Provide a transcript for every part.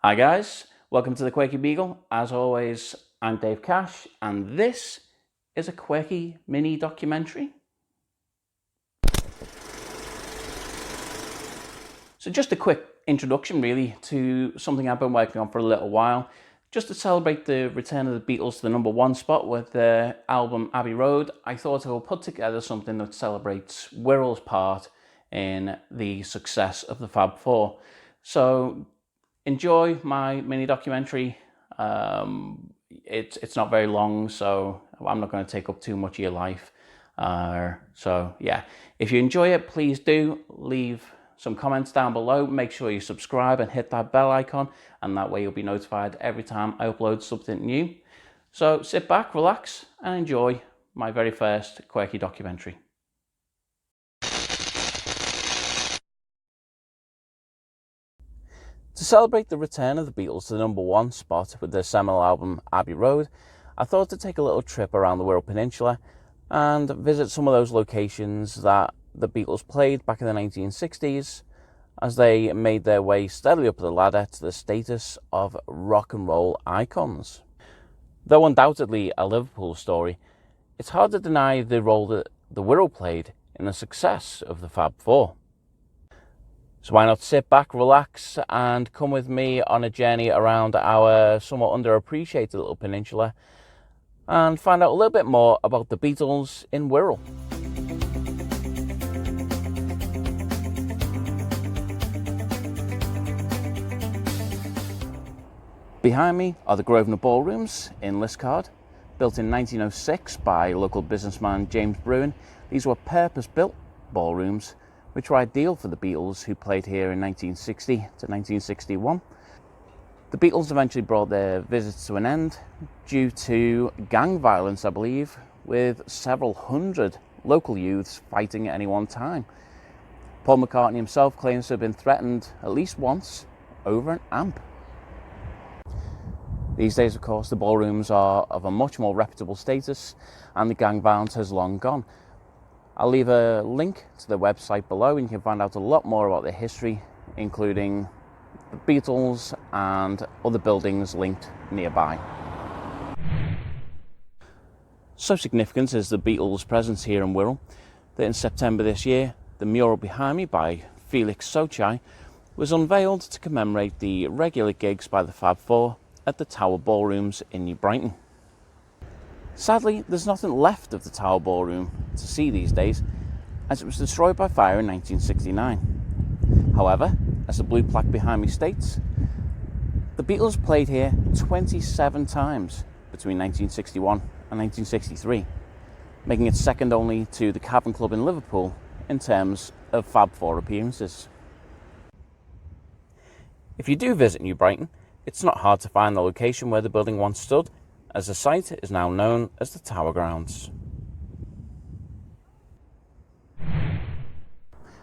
Hi guys, welcome to the Quirky Beagle. As always, I'm Dave Cash, and this is a quirky mini documentary. So just a quick introduction really to something I've been working on for a little while, just to celebrate the return of the Beatles to the #1 spot with their album Abbey Road. I thought I would put together something that celebrates Wirral's part in the success of the Fab Four. So enjoy my mini documentary. It's not very long, so I'm not going to take up too much of your life. So yeah, if you enjoy it, please do leave some comments down below. Make sure you subscribe and hit that bell icon, and that way you'll be notified every time I upload something new. So sit back, relax, and enjoy my very first quirky documentary. To celebrate the return of the Beatles to the #1 spot with their seminal album Abbey Road, I thought to take a little trip around the Wirral Peninsula and visit some of those locations that the Beatles played back in the 1960s as they made their way steadily up the ladder to the status of rock and roll icons. Though undoubtedly a Liverpool story, it's hard to deny the role that the Wirral played in the success of the Fab Four. So why not sit back, relax, and come with me on a journey around our somewhat underappreciated little peninsula and find out a little bit more about the Beatles in Wirral. Behind me are the Grosvenor Ballrooms in Liscard, built in 1906 by local businessman James Bruin. These were purpose-built ballrooms which were ideal for the Beatles, who played here in 1960 to 1961. The Beatles eventually brought their visits to an end due to gang violence, I believe, with several hundred local youths fighting at any one time. Paul McCartney himself claims to have been threatened at least once over an amp. These days, of course, the ballrooms are of a much more reputable status and the gang violence has long gone. I'll leave a link to the website below and you can find out a lot more about their history, including the Beatles and other buildings linked nearby. So significant is the Beatles' presence here in Wirral that in September this year, the mural behind me by Felix Sochai was unveiled to commemorate the regular gigs by the Fab Four at the Tower Ballrooms in New Brighton. Sadly, there's nothing left of the Tower Ballroom to see these days, as it was destroyed by fire in 1969. However, as the blue plaque behind me states, the Beatles played here 27 times between 1961 and 1963, making it second only to the Cavern Club in Liverpool in terms of Fab Four appearances. If you do visit New Brighton, it's not hard to find the location where the building once stood, as the site is now known as the Tower Grounds.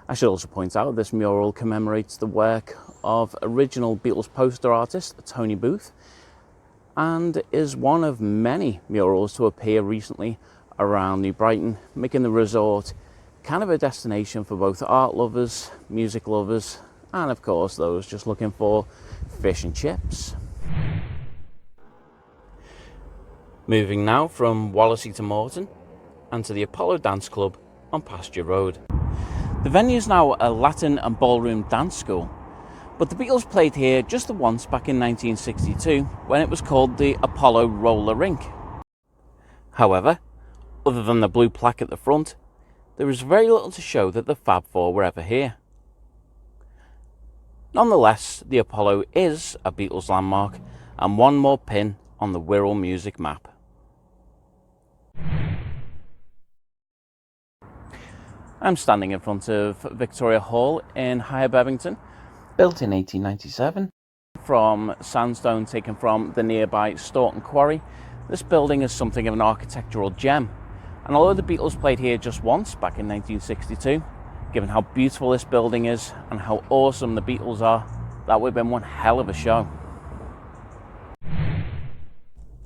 I should also point out this mural commemorates the work of original Beatles poster artist Tony Booth and is one of many murals to appear recently around New Brighton, making the resort kind of a destination for both art lovers, music lovers, and of course those just looking for fish and chips. Moving now from Wallasey to Morton and to the Apollo Dance Club on Pasture Road. The venue is now a Latin and ballroom dance school, but the Beatles played here just the once back in 1962 when it was called the Apollo Roller Rink. However, other than the blue plaque at the front, there is very little to show that the Fab Four were ever here. Nonetheless, the Apollo is a Beatles landmark and one more pin on the Wirral music map. I'm standing in front of Victoria Hall in Higher Bevington, built in 1897 from sandstone taken from the nearby Staunton Quarry. This building is something of an architectural gem, and although the Beatles played here just once back in 1962, given how beautiful this building is and how awesome the Beatles are, that would have been one hell of a show.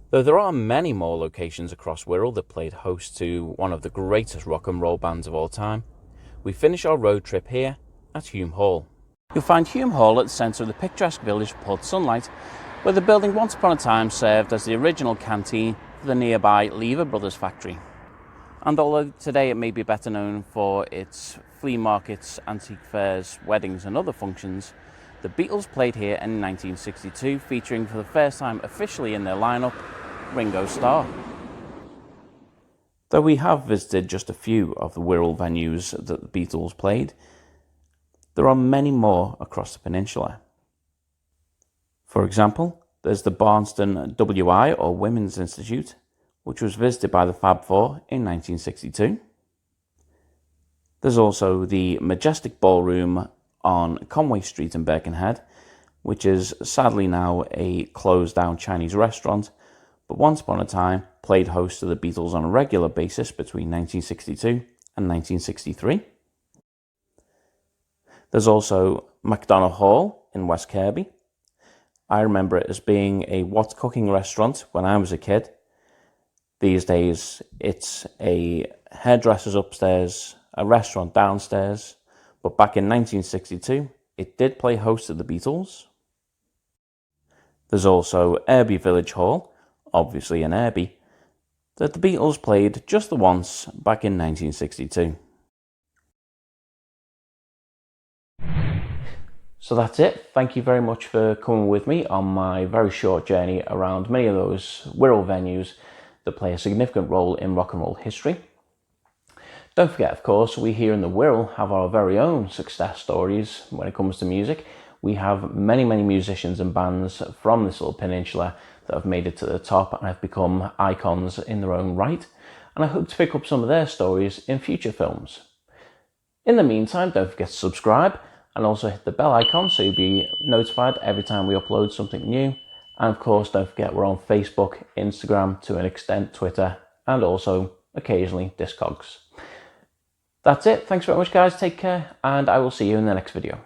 Though there are many more locations across Wirral that played host to one of the greatest rock and roll bands of all time, we finish our road trip here at Hume Hall. You'll find Hume Hall at the centre of the picturesque village of Port Sunlight, where the building once upon a time served as the original canteen for the nearby Lever Brothers factory. And although today it may be better known for its flea markets, antique fairs, weddings and other functions, the Beatles played here in 1962, featuring for the first time officially in their lineup, Ringo Starr. Though we have visited just a few of the Wirral venues that the Beatles played, there are many more across the peninsula. For example, there's the Barnston WI or Women's Institute, which was visited by the Fab Four in 1962. There's also the Majestic Ballroom on Conway Street in Birkenhead, which is sadly now a closed down Chinese restaurant, but once upon a time played host to the Beatles on a regular basis between 1962 and 1963. There's also MacDonagh Hall in West Kirby. I remember it as being a What's Cooking restaurant when I was a kid. These days it's a hairdresser's upstairs, a restaurant downstairs, but back in 1962 it did play host to the Beatles. There's also Irby Village Hall, obviously in Irby, that the Beatles played just the once back in 1962. So that's it. Thank you very much for coming with me on my very short journey around many of those Wirral venues that play a significant role in rock and roll history. Don't forget, of course, we here in the Wirral have our very own success stories when it comes to music. We have many musicians and bands from this little peninsula that have made it to the top and have become icons in their own right. And I hope to pick up some of their stories in future films. In the meantime, don't forget to subscribe and also hit the bell icon so you'll be notified every time we upload something new. And of course, don't forget we're on Facebook, Instagram, to an extent Twitter, and also occasionally Discogs. That's it. Thanks very much, guys. Take care, and I will see you in the next video.